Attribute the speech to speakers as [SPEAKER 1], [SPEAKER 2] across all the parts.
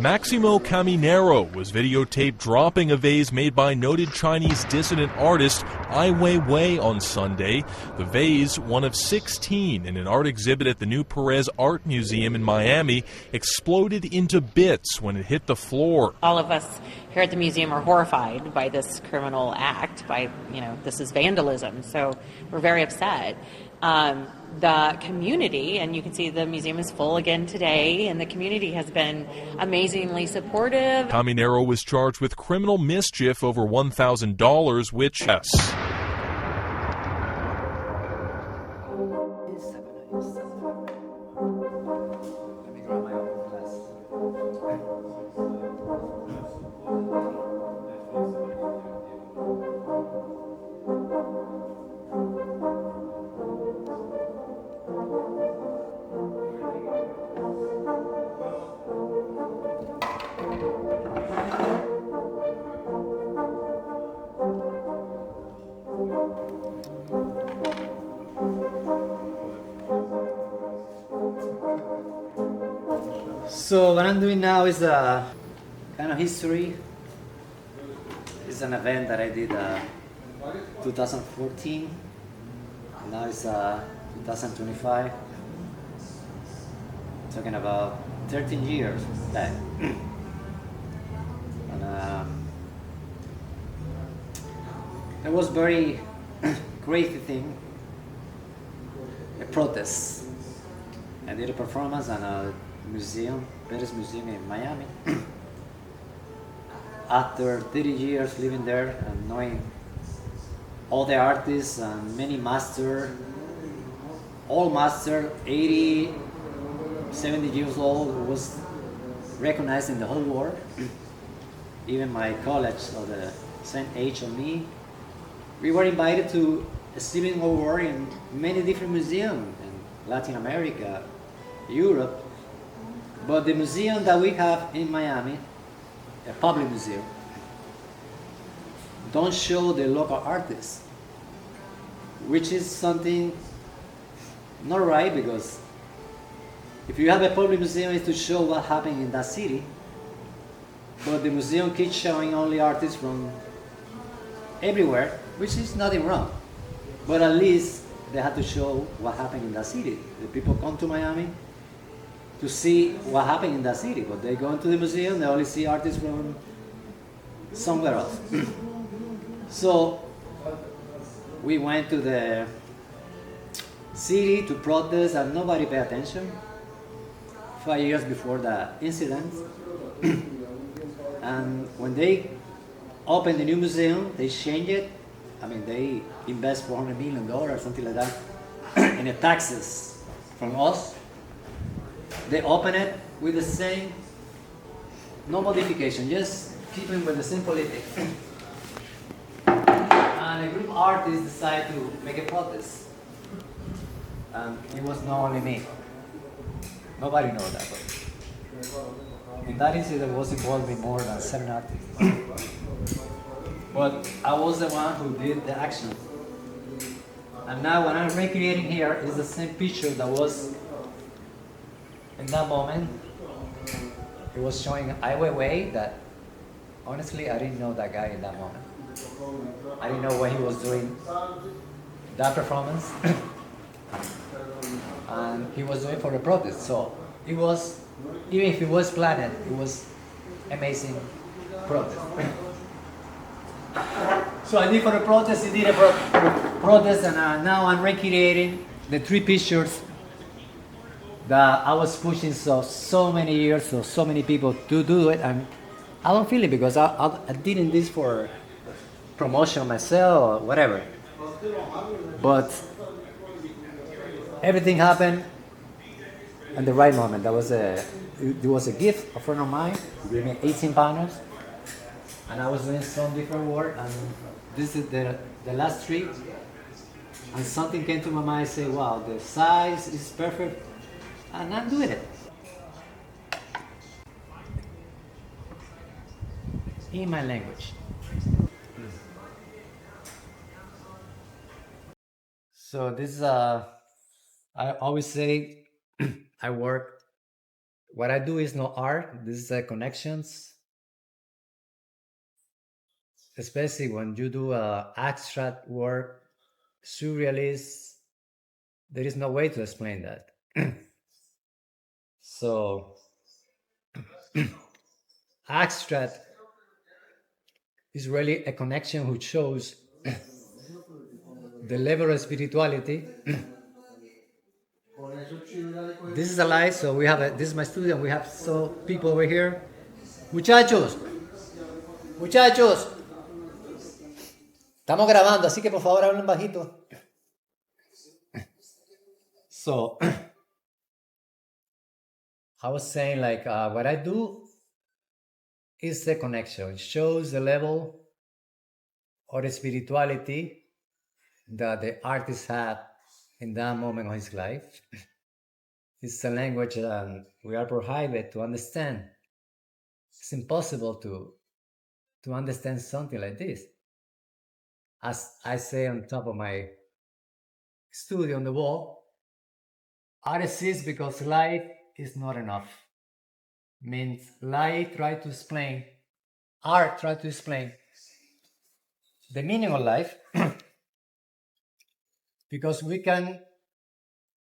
[SPEAKER 1] Maximo Caminero was videotaped dropping a vase made by noted Chinese dissident artist Ai Weiwei on Sunday. The vase, one of 16 in an art exhibit at the new Pérez Art Museum in Miami, exploded into bits when it hit the floor.
[SPEAKER 2] All of us here at the museum are horrified by this criminal act, this is vandalism, so we're very upset. The community, and you can see the museum is full again today, and the community has been amazingly supportive.
[SPEAKER 1] Caminero was charged with criminal mischief over $1,000, which, yes.
[SPEAKER 3] So what I'm doing now is a kind of history. It's an event that I did 2014. Now it's 2025. Talking about 13 years back. And it was very crazy thing. A protest. I did a performance at a museum, Pérez Museum in Miami. After 30 years living there and knowing all the artists and many masters, all master 80, 70 years old, was recognized in the whole world. Even my college of the same age of me, we were invited to a student award in many different museums in Latin America, Europe. But the museum that we have in Miami, a public museum, don't show the local artists, which is something not right, because if you have a public museum, it's to show what happened in that city, but the museum keeps showing only artists from everywhere, which is nothing wrong. But at least they have to show what happened in that city. The people come to Miami to see what happened in that city, but they go into the museum, they only see artists from somewhere else. So we went to the city to protest, and nobody paid attention. 5 years before the incident. And when they opened the new museum, they changed it. I mean, they invest $400 million or something like that in the taxes from us. They open it with the same, no modification, just keeping with the same politics. And a group of artists decided to make a protest. And it was not only me. Nobody knows that. But in that incident was involved with more than 7 artists. But I was the one who did the action. And now what I'm recreating here is the same picture that was in that moment. It was showing Ai Weiwei that, honestly, I didn't know that guy in that moment. I didn't know what he was doing, that performance. And he was doing for the protest. So it was, even if it was planned, it was amazing protest. So I did for the protest, he did a protest, and now I'm recreating the 3 pictures that I was pushing so many years, so many people to do it, and I don't feel it because I didn't this for promotion myself or whatever. But everything happened at the right moment. It was a gift, a friend of mine gave me 18 pounders, and I was doing some different work, and this is the last 3, and something came to my mind. I say, wow, the size is perfect. And I'm doing it. In my language. So this is I always say I work what I do is not art. This is connections, especially when you do abstract work, surrealist. There is no way to explain that. So abstract is really a connection which shows the level of spirituality. This is a live, so we have this is my studio. We have so people over here. Muchachos, estamos grabando, así que por favor hablen bajito. So I was saying, like, what I do is the connection. It shows the level of the spirituality that the artist had in that moment of his life. It's a language that we are prohibited to understand. It's impossible to understand something like this. As I say on top of my studio on the wall, art exists because life is not enough. Means life try to explain, art try to explain the meaning of life because we can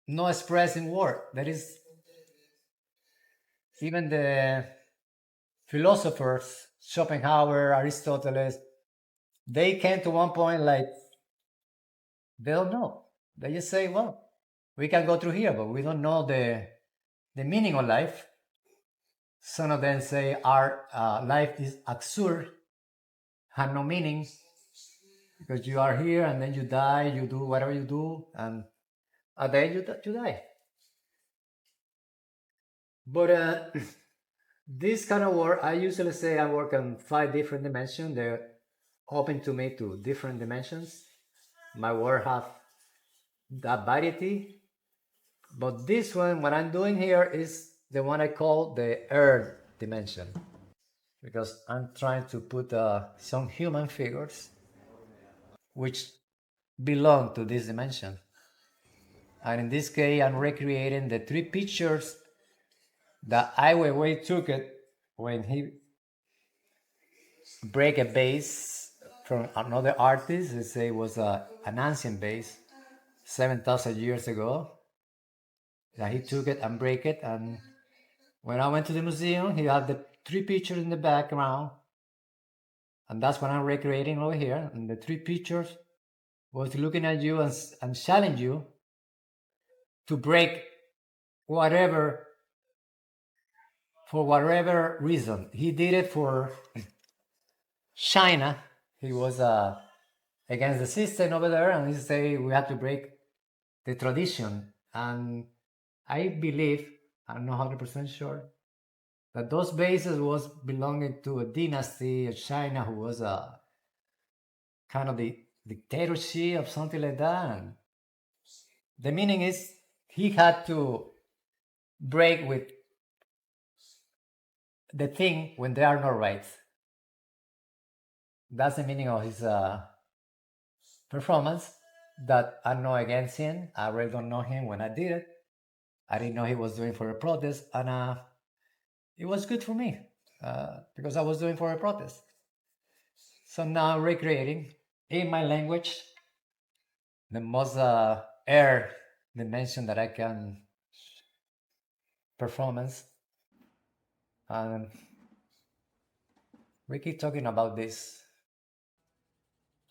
[SPEAKER 3] not express in word. That is, even the philosophers, Schopenhauer, Aristotle, they came to one point like, they don't know. They just say, well, we can go through here, but we don't know the meaning of life. Some of them say our life is absurd, had no meaning, because you are here and then you die, you do whatever you do, and at the end you die. But this kind of work, I usually say I work on 5 different dimensions. They're open to me to different dimensions. My work have that variety. But this one, what I'm doing here is the one I call the earth dimension, because I'm trying to put some human figures which belong to this dimension. And in this case, I'm recreating the 3 pictures that Ai Weiwei took it when he break a vase from another artist. They say it was an ancient vase, 7,000 years ago. That he took it and break it, and when I went to the museum, he had the 3 pictures in the background, and that's what I'm recreating over here. And the 3 pictures was looking at you and challenge you to break whatever, for whatever reason. He did it for China. He was against the system over there, and he said we have to break the tradition. And I believe, I'm not 100% sure, that those bases was belonging to a dynasty of China who was a kind of the dictatorship or something like that. And the meaning is he had to break with the thing when there are no rights. That's the meaning of his performance. That I'm not against him. I really don't know him when I did it. I didn't know he was doing for a protest, and it was good for me because I was doing for a protest. So now I'm recreating in my language the most air dimension that I can performance, and we keep talking about this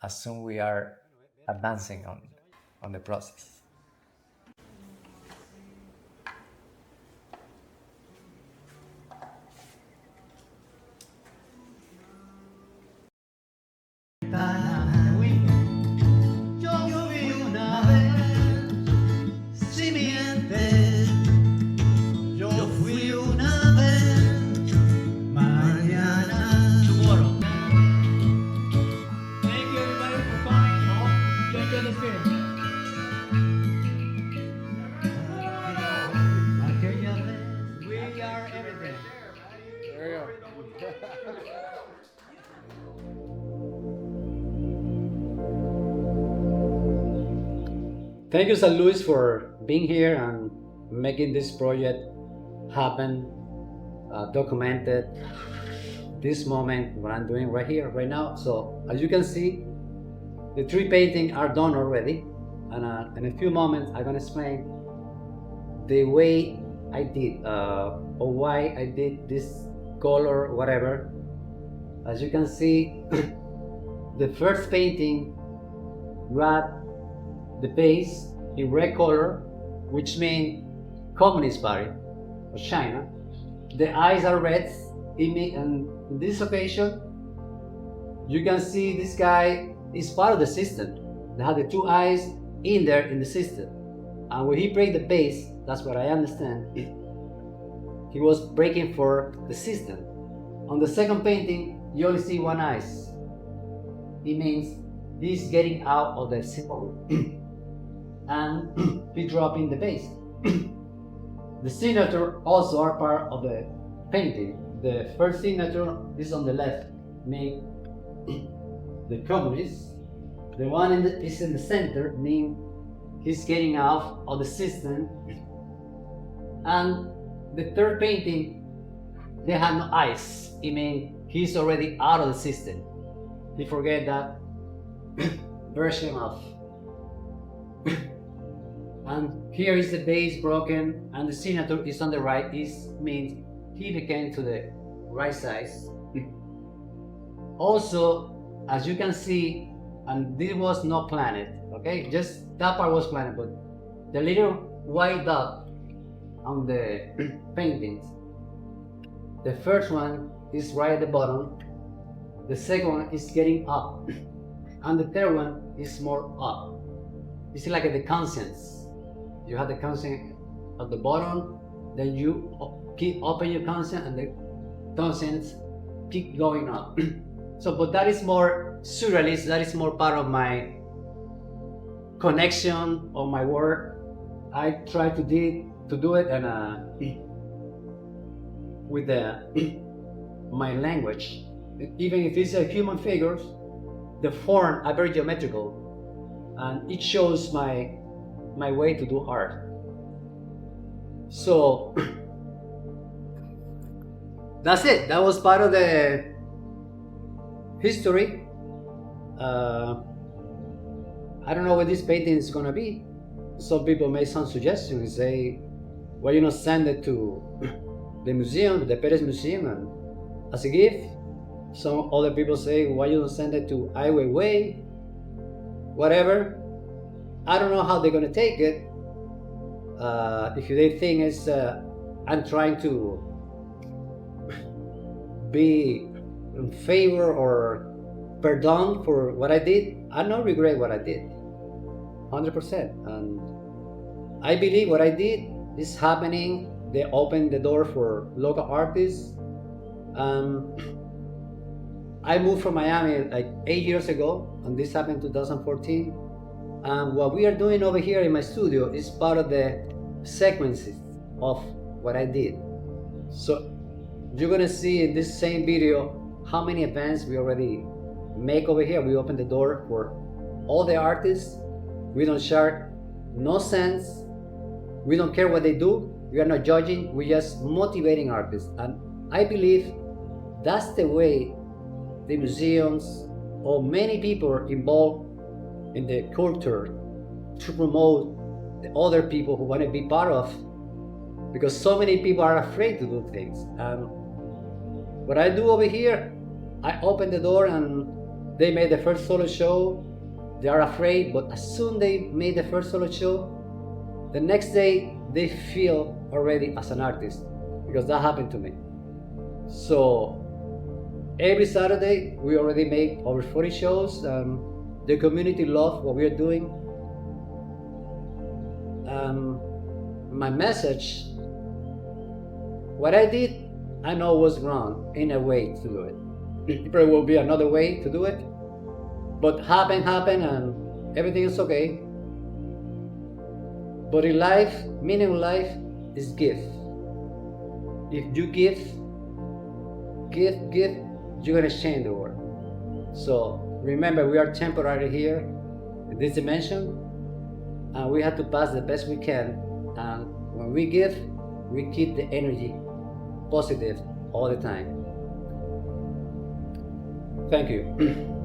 [SPEAKER 3] as soon we are advancing on the process. Thank you, St. Louis, for being here and making this project happen documented this moment, what I'm doing right here, right now. So as you can see, the 3 paintings are done already, and in a few moments I'm gonna explain the way I did, or why I did this color, whatever. As you can see, the first painting got the base in red color, which means Communist Party of China. The eyes are red, and in this occasion, you can see this guy is part of the system. They have the 2 eyes in there in the system. And when he break the base, that's what I understand, he was breaking for the system. On the second painting, you only see 1 eye. It means he's getting out of the system. And he dropping the base. The signature also are part of the painting. The first signature is on the left, mean the communist. The one is in the center, mean he's getting out of the system. And the third painting, they have no eyes. It means he's already out of the system. He forget that version of. And here is the base broken, and the signature is on the right. This means he became to the right size. Also, as you can see, and this was not planned, okay? Just that part was planned, but the little white dot on the paintings, the first one is right at the bottom, the second one is getting up, and the third one is more up. It's like the conscience. You have the conscience at the bottom, then you keep open your conscience, and the conscience keep going up. So, but that is more surrealist. That is more part of my connection of my work. I try to do it, and with my language. Even if it's a human figures, the form are very geometrical, and it shows my way to do art. So that's it. That was part of the history. I don't know what this painting is gonna be. Some people made some suggestions and say, why you not send it to the museum, the Pérez Museum, and as a gift. Some other people say, why you don't send it to Ai Weiwei, whatever. I don't know how they're gonna take it. If they think it's I'm trying to be in favor or pardon for what I did, I don't regret what I did, 100%. And I believe what I did is happening. They opened the door for local artists. I moved from Miami like 8 years ago, and this happened in 2014. And what we are doing over here in my studio is part of the sequences of what I did. So you're gonna see in this same video how many events we already make over here. We open the door for all the artists. We don't charge no cents. We don't care what they do. We are not judging. We're just motivating artists. And I believe that's the way the museums or many people are involved in the culture to promote the other people who want to be part of, because so many people are afraid to do things. And what I do over here, I open the door and they made the first solo show. They are afraid, but as soon they made the first solo show, the next day they feel already as an artist, because that happened to me. So every Saturday we already make over 40 shows. The community loves what we are doing. My message, what I did, I know was wrong in a way to do it. There will be another way to do it, but happened, and everything is okay. But in life, meaning in life is give. If you give, you're gonna change the world. So remember, we are temporary here in this dimension, and we have to pass the best we can. And when we give, we keep the energy positive all the time. Thank you.